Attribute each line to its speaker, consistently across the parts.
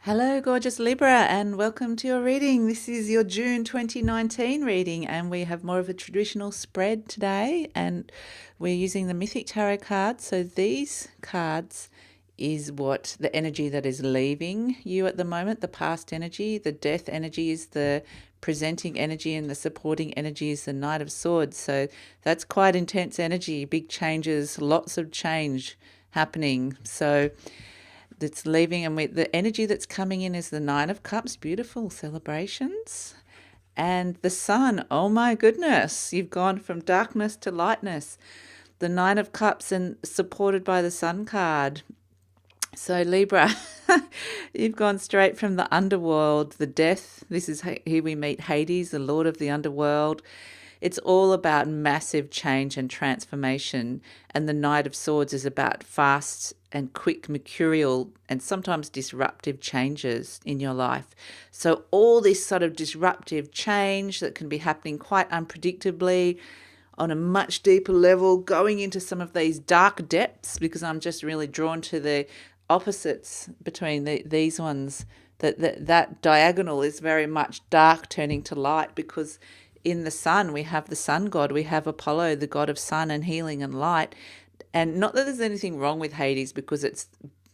Speaker 1: Hello, gorgeous Libra, and welcome to your reading. This is your June 2019 reading, and we have more of a traditional spread today, and we're using the Mythic Tarot cards. So these cards is what the energy that is leaving you at the moment, the past energy. The death energy is the presenting energy, and the supporting energy is the Knight of Swords. So that's quite intense energy, big changes, lots of change happening. So that's leaving, and the energy that's coming in is the Nine of Cups, beautiful celebrations. And the Sun, oh my goodness, you've gone from darkness to lightness. The Nine of Cups and supported by the Sun card. So Libra, you've gone straight from the underworld, the death. This is here we meet Hades, the Lord of the underworld. It's all about massive change and transformation. And the Knight of Swords is about fast and quick, mercurial, and sometimes disruptive changes in your life. So all this sort of disruptive change that can be happening quite unpredictably on a much deeper level, going into some of these dark depths, because I'm just really drawn to the opposites between these ones. That diagonal is very much dark turning to light, because in the Sun, we have the Sun God, we have Apollo, the god of sun and healing and light. And not that there's anything wrong with Hades, because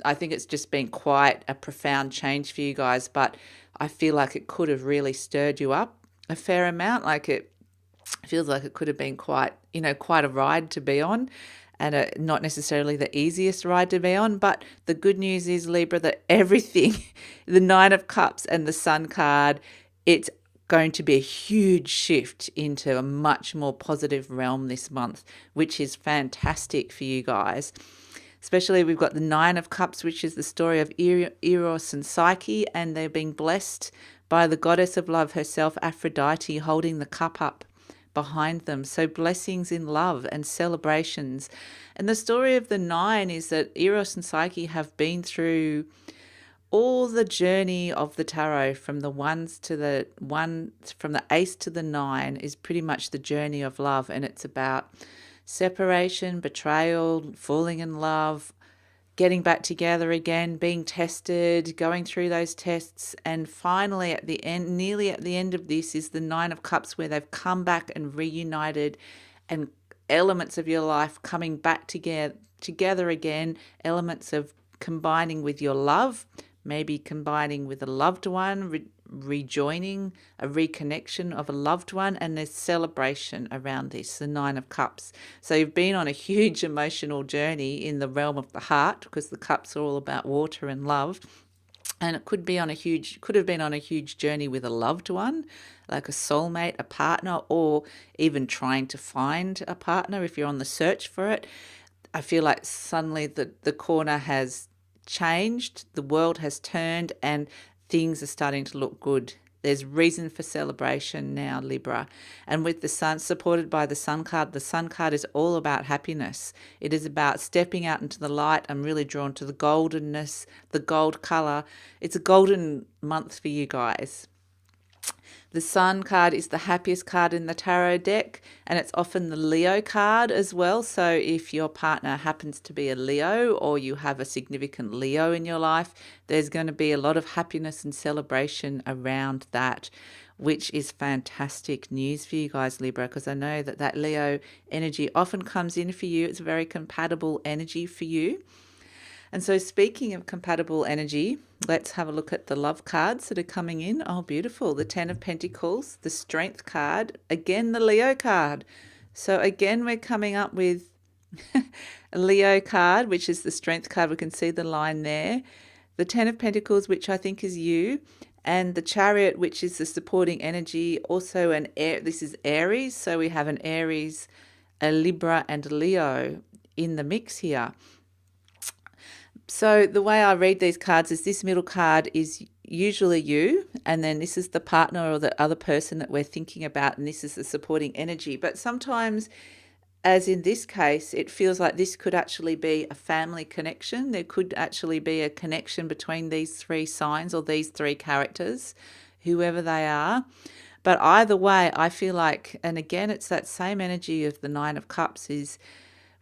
Speaker 1: I think it's just been quite a profound change for you guys, but I feel like it could have really stirred you up a fair amount. Like it feels like it could have been quite a ride to be on, and not necessarily the easiest ride to be on. But the good news is, Libra, that everything, the Nine of Cups and the Sun card, it's going to be a huge shift into a much more positive realm this month, which is fantastic for you guys. Especially we've got the Nine of Cups, which is the story of Eros and Psyche, and they're being blessed by the goddess of love herself, Aphrodite, holding the cup up behind them. So blessings in love and celebrations. And the story of the nine is that Eros and Psyche have been through all the journey of the tarot, from the ones to the one, from the ace to the nine, is pretty much the journey of love. And it's about separation, betrayal, falling in love, getting back together again, being tested, going through those tests. And finally, at the end, nearly at the end of this, is the Nine of Cups, where they've come back and reunited, and elements of your life coming back together again, elements of combining with your love, maybe combining with a loved one, rejoining, a reconnection of a loved one, and there's celebration around this, the Nine of Cups. So you've been on a huge emotional journey in the realm of the heart, because the cups are all about water and love. And it could have been on a huge journey with a loved one, like a soulmate, a partner, or even trying to find a partner if you're on the search for it. I feel like suddenly the corner has changed, the world has turned, and things are starting to look good. There's reason for celebration now, Libra. And with the Sun, supported by the Sun card, the Sun card is all about happiness. It is about stepping out into the light. I'm really drawn to the goldenness, the gold colour. It's a golden month for you guys. The Sun card is the happiest card in the tarot deck, and it's often the Leo card as well. So if your partner happens to be a Leo, or you have a significant Leo in your life, there's going to be a lot of happiness and celebration around that, which is fantastic news for you guys, Libra, because I know that Leo energy often comes in for you. It's a very compatible energy for you. And so, speaking of compatible energy, let's have a look at the love cards that are coming in. Oh, beautiful. The Ten of Pentacles, the Strength card, again, the Leo card. So again, we're coming up with a Leo card, which is the Strength card. We can see the line there. The Ten of Pentacles, which I think is you, and the Chariot, which is the supporting energy. Also this is Aries. So we have an Aries, a Libra, and a Leo in the mix here. So the way I read these cards is, this middle card is usually you, and then this is the partner or the other person that we're thinking about, and this is the supporting energy. But sometimes, as in this case, it feels like this could actually be a family connection. There could actually be a connection between these three signs or these three characters, whoever they are. But either way, I feel like, and again, it's that same energy of the Nine of Cups, is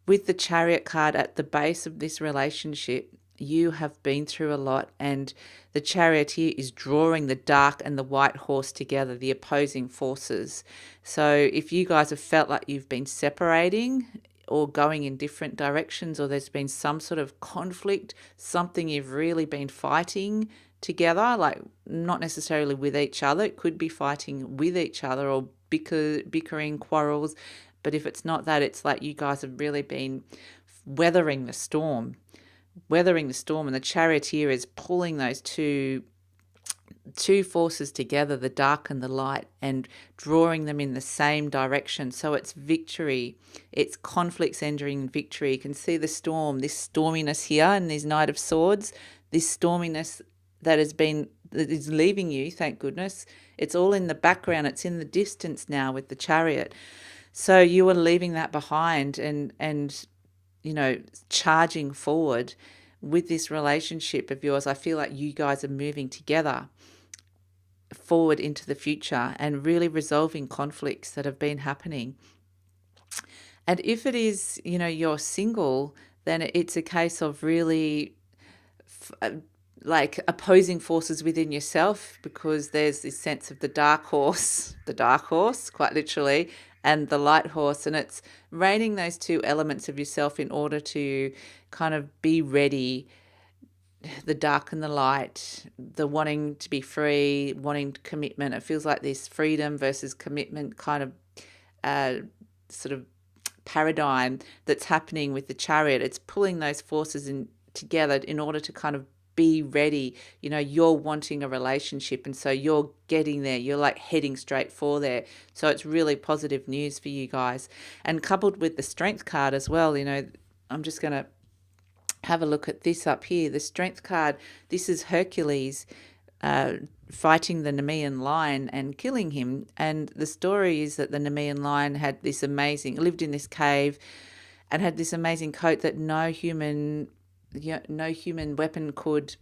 Speaker 1: with the Chariot card at the base of this relationship. you have been through a lot, and the Charioteer is drawing the dark and the white horse together, the opposing forces. So if you guys have felt like you've been separating or going in different directions, or there's been some sort of conflict, something you've really been fighting together, like not necessarily with each other, it could be fighting with each other or bickering, quarrels. But if it's not that, it's like you guys have really been weathering the storm, and the Charioteer is pulling those two forces together, the dark and the light, and drawing them in the same direction. So it's victory, it's conflicts entering victory. You can see the storm, this storminess here in this Knight of Swords, this storminess that is leaving you, thank goodness. It's all in the background, it's in the distance now with the Chariot. So you are leaving that behind and charging forward with this relationship of yours. I feel like you guys are moving together forward into the future and really resolving conflicts that have been happening. And if it is, you're single, then it's a case of really like opposing forces within yourself, because there's this sense of the dark horse, quite literally, and the light horse. And it's reining those two elements of yourself in order to kind of be ready, the dark and the light, the wanting to be free, wanting commitment. It feels like this freedom versus commitment kind of sort of paradigm that's happening with the Chariot. It's pulling those forces in together in order to kind of be ready. You're wanting a relationship, and so you're getting there. You're like heading straight for there. So it's really positive news for you guys. And coupled with the Strength card as well, I'm just going to have a look at this up here. The Strength card, this is Hercules fighting the Nemean lion and killing him. And the story is that the Nemean lion lived in this cave and had this amazing coat that no human weapon could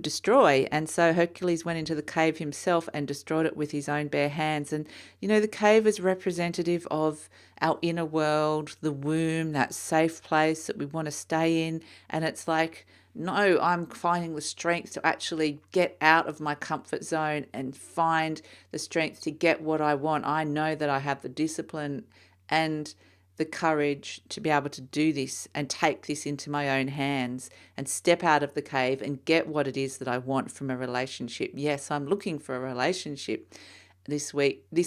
Speaker 1: destroy. And so Hercules went into the cave himself and destroyed it with his own bare hands. And the cave is representative of our inner world, the womb, that safe place that we want to stay in. And it's like, no, I'm finding the strength to actually get out of my comfort zone and find the strength to get what I want. I know that I have the discipline and the courage to be able to do this and take this into my own hands and step out of the cave and get what it is that I want from a relationship. Yes, I'm looking for a relationship this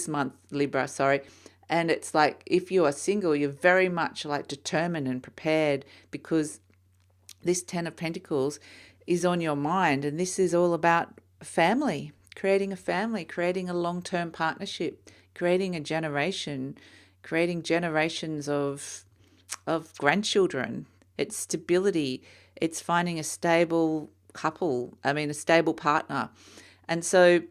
Speaker 1: month, Libra, sorry. And it's like, if you are single, you're very much like determined and prepared, because this 10 of Pentacles is on your mind. And this is all about family, creating a long-term partnership, creating a generation, creating generations of grandchildren. It's stability. It's finding a stable a stable partner. And so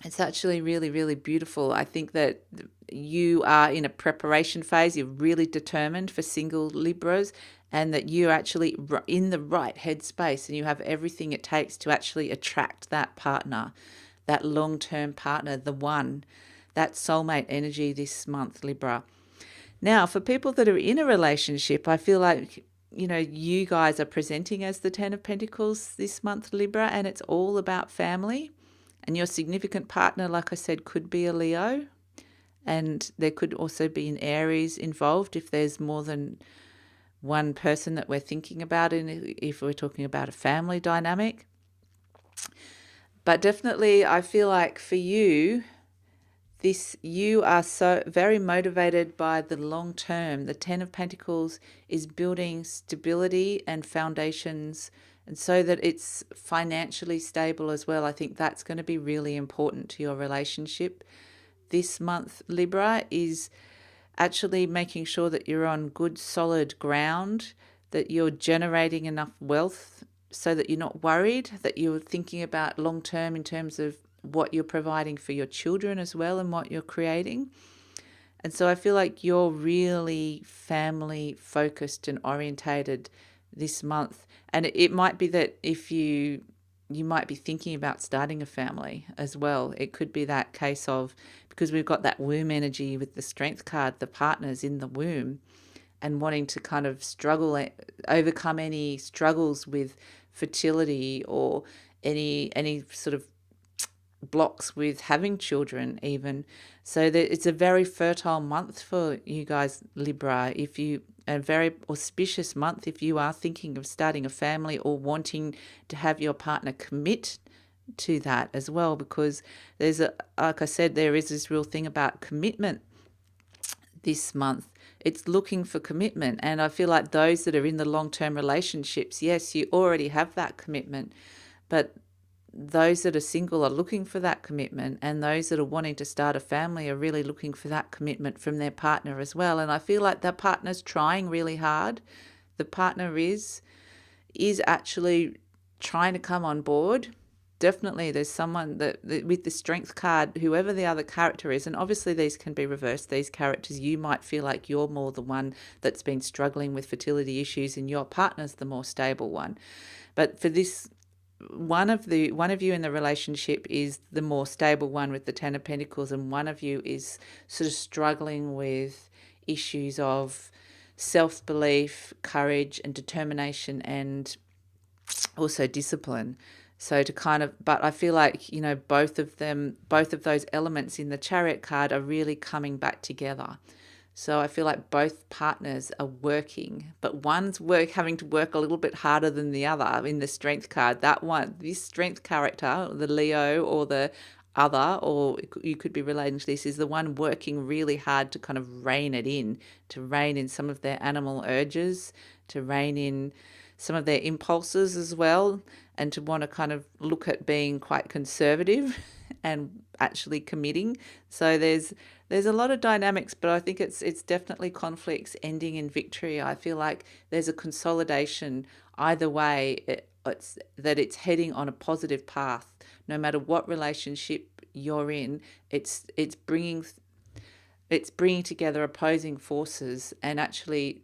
Speaker 1: it's actually really, really beautiful. I think that you are in a preparation phase. You're really determined for single Libras, and that you're actually in the right headspace and you have everything it takes to actually attract that partner, that long-term partner, the one, that soulmate energy this month, Libra. Now, for people that are in a relationship, I feel like, you guys are presenting as the 10 of Pentacles this month, Libra, and it's all about family. And your significant partner, like I said, could be a Leo. And there could also be an Aries involved if there's more than one person that we're thinking about, if we're talking about a family dynamic. But definitely, I feel like for you, you are so very motivated by the long term. The 10 of Pentacles is building stability and foundations, and so that it's financially stable as well. I think that's going to be really important to your relationship this month, Libra, is actually making sure that you're on good solid ground, that you're generating enough wealth so that you're not worried, that you're thinking about long term in terms of what you're providing for your children as well and what you're creating. And so I feel like you're really family focused and orientated this month. And it might be that if you might be thinking about starting a family as well. It could be that case of, because we've got that womb energy with the Strength card, the partner's in the womb. and wanting to kind of overcome any struggles with fertility or any sort of blocks with having children even. So that it's a very fertile month for you guys, Libra. A very auspicious month if you are thinking of starting a family or wanting to have your partner commit to that as well, because like I said, there is this real thing about commitment this month. It's looking for commitment. And I feel like those that are in the long-term relationships, yes, you already have that commitment, but those that are single are looking for that commitment, and those that are wanting to start a family are really looking for that commitment from their partner as well. And I feel like that partner's trying really hard. The partner is actually trying to come on board. Definitely there's someone that with the strength card, whoever the other character is, and obviously these can be reversed, these characters, you might feel like you're more the one that's been struggling with fertility issues and your partner's the more stable one. But for this, one of you in the relationship is the more stable one with the Ten of Pentacles, and one of you is sort of struggling with issues of self-belief, courage and determination, and also discipline. So but I feel like, both of those elements in the Chariot card are really coming back together. So I feel like both partners are working, but one's having to work a little bit harder than the other in the Strength card. This Strength character, the Leo or the other, or you could be relating to this, is the one working really hard to kind of rein in some of their animal urges, to rein in some of their impulses as well, and to want to kind of look at being quite conservative and actually committing. So there's a lot of dynamics, but I think it's definitely conflicts ending in victory. I feel like there's a consolidation either way. It's heading on a positive path. No matter what relationship you're in, it's bringing together opposing forces and actually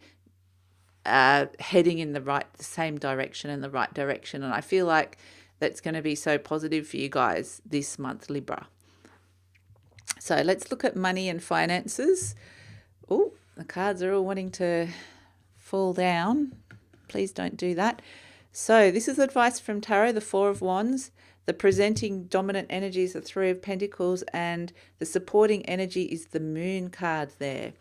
Speaker 1: heading in the same direction, in the right direction. And I feel like that's going to be so positive for you guys this month, Libra. So let's look at money and finances. Oh, the cards are all wanting to fall down. Please don't do that. So this is advice from Tarot, the Four of Wands. The presenting dominant energy is the Three of Pentacles, and the supporting energy is the Moon card there.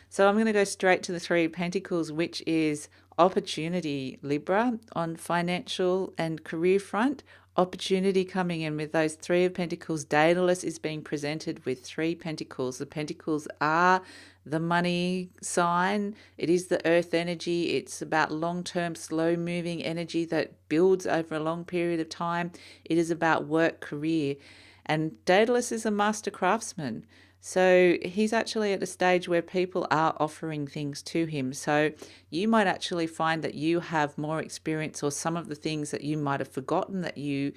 Speaker 1: So I'm going to go straight to the Three of Pentacles, which is opportunity, Libra, on financial and career front. Opportunity coming in with those Three of Pentacles. Daedalus is being presented with Three Pentacles. The Pentacles are the money sign. It is the earth energy. It's about long-term, slow-moving energy that builds over a long period of time. It is about work, career. And Daedalus is a master craftsman. So he's actually at a stage where people are offering things to him. So you might actually find that you have more experience, or some of the things that you might have forgotten that you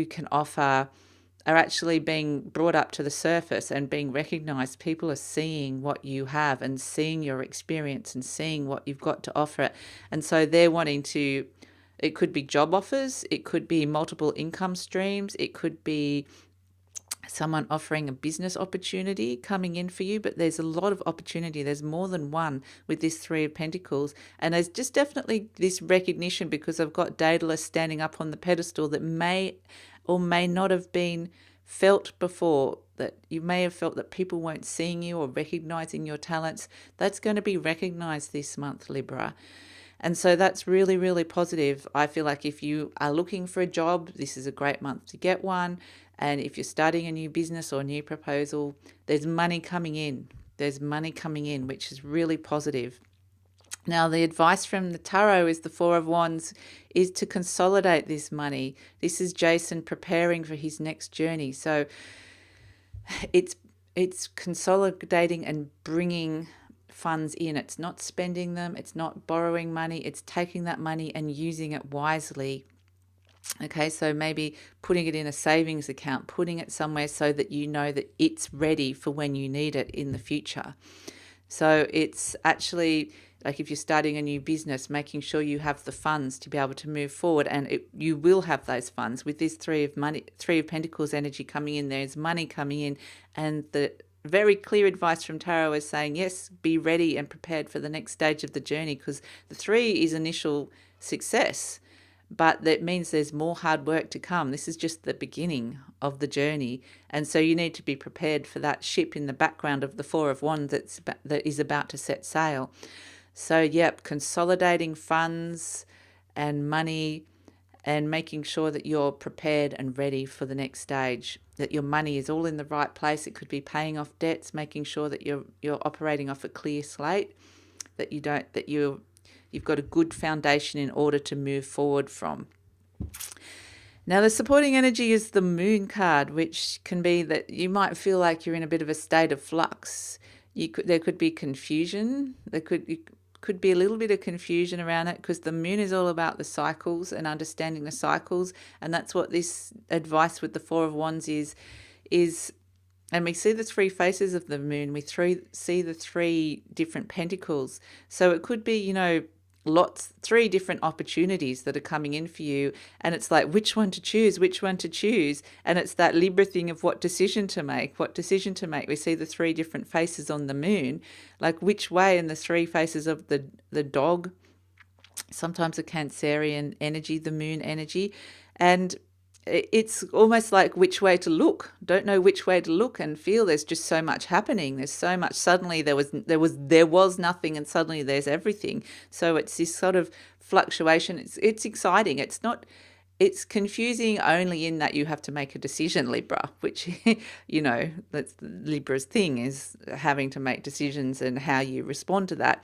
Speaker 1: can offer are actually being brought up to the surface and being recognized. People are seeing what you have and seeing your experience and seeing what you've got to offer. And so they're wanting to, it could be job offers, it could be multiple income streams, it could be someone offering a business opportunity coming in for you, but there's a lot of opportunity. There's more than one with this Three of Pentacles. And there's just definitely this recognition, because I've got Daedalus standing up on the pedestal, that may or may not have been felt before, that you may have felt that people weren't seeing you or recognizing your talents. That's going to be recognized this month, Libra. And so that's really, really positive. I feel like if you are looking for a job, this is a great month to get one. And if you're starting a new business or new proposal, there's money coming in. There's money coming in, which is really positive. Now, the advice from the Tarot is the Four of Wands is to consolidate this money. This is Jason preparing for his next journey. So it's consolidating and bringing funds in. It's not spending them. It's not borrowing money. It's taking that money and using it wisely. Okay, so maybe putting it in a savings account, putting it somewhere so that you know that it's ready for when you need it in the future. So it's actually like if you're starting a new business, making sure you have the funds to be able to move forward, and you will have those funds with this Three of Pentacles energy coming in. There's money coming in, and the very clear advice from tarot is saying, yes, be ready and prepared for the next stage of the journey, because the 3 is initial success, but that means there's more hard work to come. This is just the beginning of the journey. And so you need to be prepared for that ship in the background of the 4 of Wands that is about to set sail. So, yep, consolidating funds and money and making sure that you're prepared and ready for the next stage, that your money is all in the right place. It could be paying off debts, making sure that you're operating off a clear slate, that you've got a good foundation in order to move forward from. Now, the supporting energy is the Moon card, which can be that you might feel like you're in a bit of a state of flux. There could be confusion. There could be a little bit of confusion around it, because the Moon is all about the cycles and understanding the cycles, and that's what this advice with the 4 of Wands is. And we see the 3 faces of the Moon. We see the 3 different pentacles. So it could be, 3 different opportunities that are coming in for you, and it's like which one to choose, and it's that Libra thing of what decision to make. We see the 3 different faces on the Moon, like which way, in the 3 faces of the dog, sometimes a Cancerian energy, the Moon energy, and it's almost like which way to look. Don't know which way to look and feel. There's just so much happening. There's so much. Suddenly there was nothing, and suddenly there's everything. So it's this sort of fluctuation. It's exciting. It's confusing only in that you have to make a decision, Libra, which, that's Libra's thing, is having to make decisions and how you respond to that.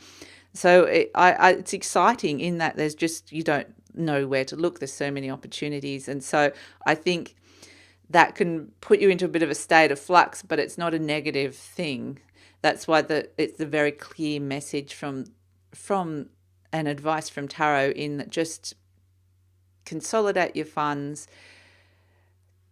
Speaker 1: So it's exciting in that there's just, you don't know where to look. There's so many opportunities. And so I think that can put you into a bit of a state of flux, but it's not a negative thing. That's why it's a very clear message from an advice from tarot, in that just consolidate your funds,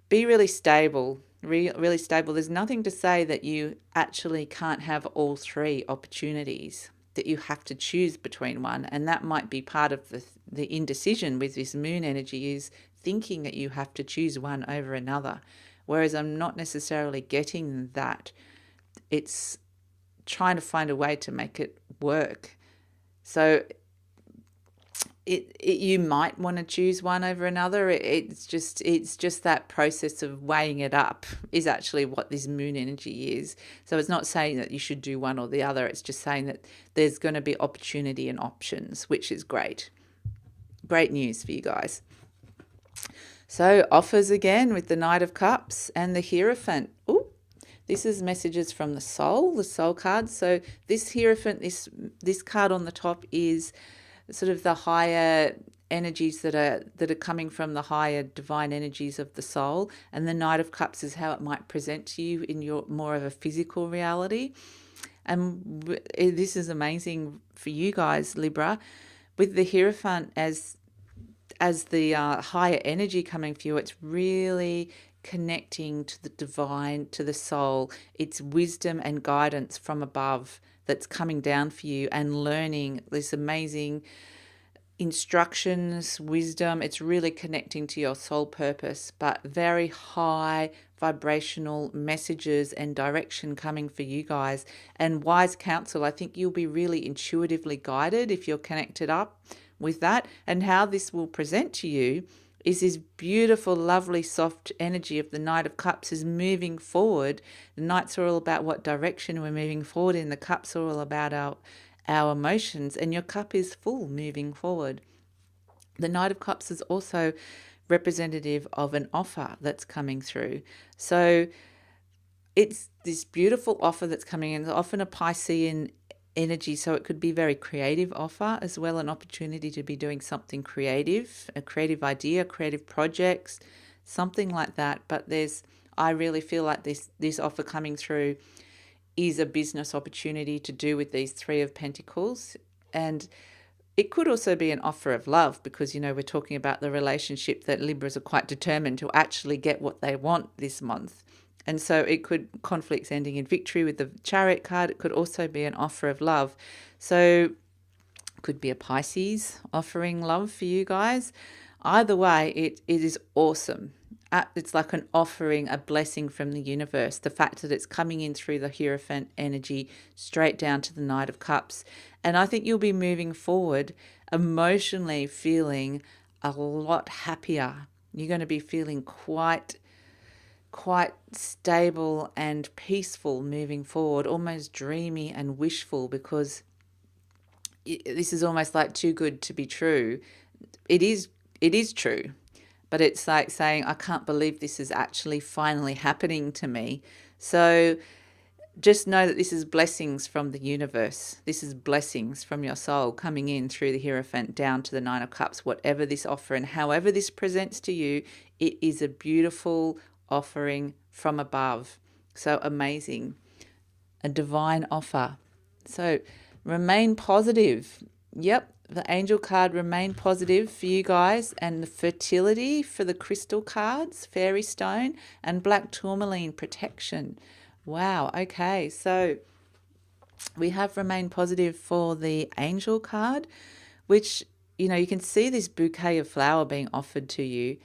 Speaker 1: be really stable, really stable. There's nothing to say that you actually can't have all 3 opportunities, that you have to choose between one. And that might be part of the indecision with this Moon energy, is thinking that you have to choose one over another. Whereas I'm not necessarily getting that. It's trying to find a way to make it work. So you might want to choose one over another. It's just that process of weighing it up is actually what this Moon energy is. So it's not saying that you should do one or the other. It's just saying that there's going to be opportunity and options, which is great. Great news for you guys. So offers again with the Knight of Cups and the Hierophant. Ooh, this is messages from the Soul card. So this Hierophant, this card on the top is sort of the higher energies that are coming from the higher divine energies of the soul, and the Knight of Cups is how it might present to you in your more of a physical reality. And this is amazing for you guys, Libra, with the Hierophant as the higher energy coming for you. It's really connecting to the divine, to the soul. It's wisdom and guidance from above that's coming down for you, and learning this amazing instructions, wisdom. It's really connecting to your soul purpose, but very high vibrational messages and direction coming for you guys, and wise counsel. I think you'll be really intuitively guided if you're connected up with that. And how this will present to you is this beautiful, lovely, soft energy of the Knight of Cups is moving forward. The Knights are all about what direction we're moving forward in. The Cups are all about our emotions, and your cup is full moving forward. The Knight of Cups is also representative of an offer that's coming through. So it's this beautiful offer that's coming in, often a Piscean energy, so it could be very creative offer as well, an opportunity to be doing something creative, a creative idea, creative projects, something like that. But I really feel like this offer coming through is a business opportunity to do with these 3 of Pentacles. And it could also be an offer of love, because, we're talking about the relationship that Libras are quite determined to actually get what they want this month. And so it could conflicts ending in victory with the Chariot card. It could also be an offer of love. So it could be a Pisces offering love for you guys. Either way, it is awesome. it's like an offering, a blessing from the universe. The fact that it's coming in through the Hierophant energy straight down to the Knight of Cups. And I think you'll be moving forward emotionally feeling a lot happier. You're going to be feeling quite stable and peaceful moving forward, almost dreamy and wishful, because this is almost like too good to be true. It is true, but it's like saying, I can't believe this is actually finally happening to me. So just know that this is blessings from the universe. This is blessings from your soul coming in through the Hierophant down to the Nine of Cups. Whatever this offer and however this presents to you, it is a beautiful offering from above. So amazing. A divine offer. So remain positive. Yep, the angel card, remain positive for you guys, and the fertility for the crystal cards, fairy stone, and black tourmaline, protection. Wow, okay, so we have remain positive for the angel card, which, you can see this bouquet of flower being offered to you.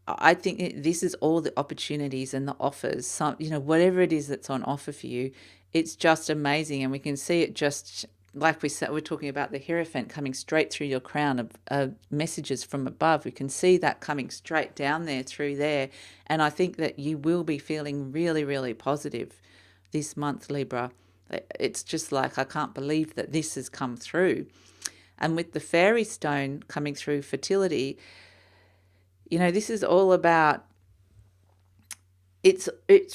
Speaker 1: I think this is all the opportunities and the offers, whatever it is that's on offer for you. It's just amazing. And we can see it just like we said, we're talking about the Hierophant coming straight through your crown of messages from above. We can see that coming straight down there through there. And I think that you will be feeling really, really positive this month, Libra. It's just like, I can't believe that this has come through. And with the fairy stone coming through fertility, this is all about, it's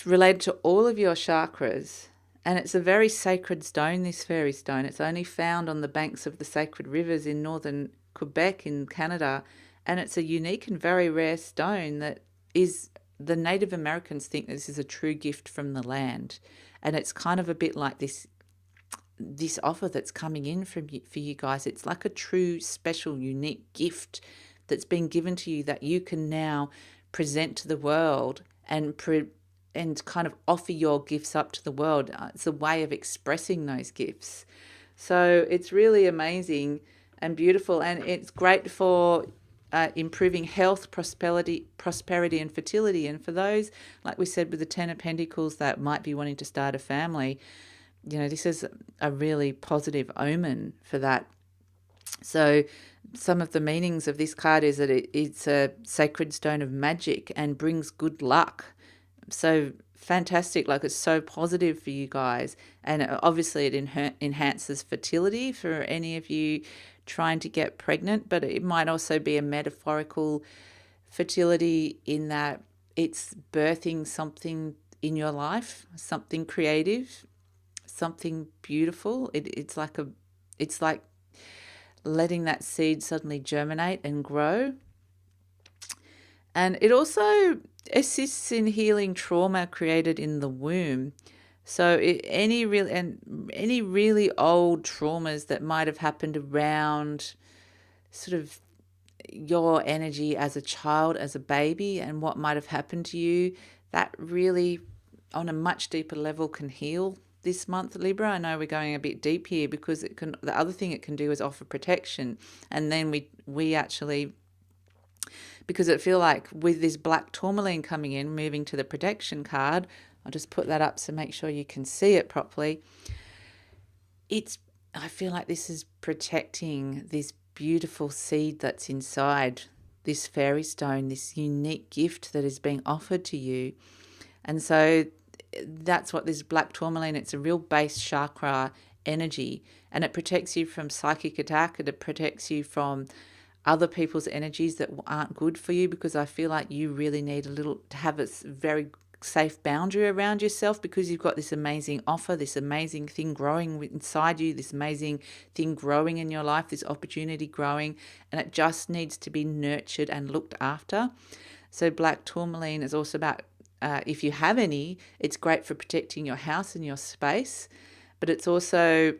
Speaker 1: related to all of your chakras, and it's a very sacred stone, this fairy stone. It's only found on the banks of the sacred rivers in northern Quebec in Canada, and it's a unique and very rare stone that is, the Native Americans think this is a true gift from the land. And it's kind of a bit like this offer that's coming in for you guys. It's like a true, special, unique gift that's been given to you that you can now present to the world and kind of offer your gifts up to the world. It's a way of expressing those gifts. So it's really amazing and beautiful, and it's great for improving health, prosperity, and fertility. And for those, like we said, with the Ten of Pentacles that might be wanting to start a family, this is a really positive omen for that. So some of the meanings of this card is that it's a sacred stone of magic and brings good luck. So fantastic, like it's so positive for you guys. And obviously it enhances fertility for any of you trying to get pregnant, but it might also be a metaphorical fertility in that it's birthing something in your life, something creative, something beautiful. It's like letting that seed suddenly germinate and grow. And it also assists in healing trauma created in the womb. So any really old traumas that might have happened around sort of your energy as a child, as a baby, and what might have happened to you, that really on a much deeper level can heal this month, Libra. I know we're going a bit deep here because the other thing it can do is offer protection. And then we actually, because I feel like with this black tourmaline coming in, moving to the protection card, I'll just put that up so make sure you can see it properly. I feel like this is protecting this beautiful seed that's inside this fairy stone, this unique gift that is being offered to you. And so that's what this black tourmaline, it's a real base chakra energy, and it protects you from psychic attack, and it protects you from other people's energies that aren't good for you, because I feel like you really need to have a very safe boundary around yourself, because you've got this amazing offer, this amazing thing growing inside you, this amazing thing growing in your life, this opportunity growing, and it just needs to be nurtured and looked after. So black tourmaline is also about, if you have any, it's great for protecting your house and your space, but it's also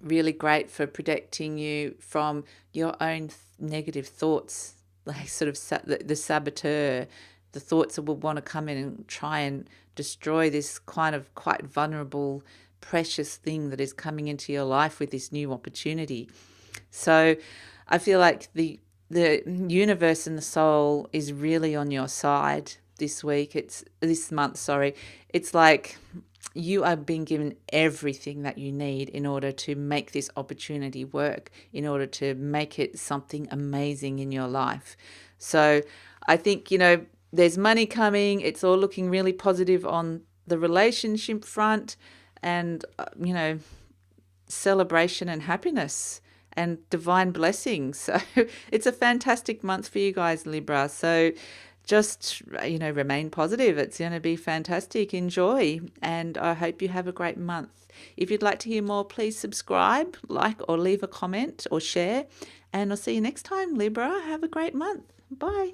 Speaker 1: really great for protecting you from your own negative thoughts, like sort of the saboteur, the thoughts that will want to come in and try and destroy this kind of quite vulnerable, precious thing that is coming into your life with this new opportunity. So I feel like the the universe and the soul is really on your side this week. It's this month, sorry. It's like you are being given everything that you need in order to make this opportunity work, in order to make it something amazing in your life. So I think, there's money coming. It's all looking really positive on the relationship front, and, celebration and happiness and divine blessings. So it's a fantastic month for you guys, Libra. So just, remain positive. It's going to be fantastic. Enjoy. And I hope you have a great month. If you'd like to hear more, please subscribe, like, or leave a comment or share. And I'll see you next time, Libra. Have a great month. Bye.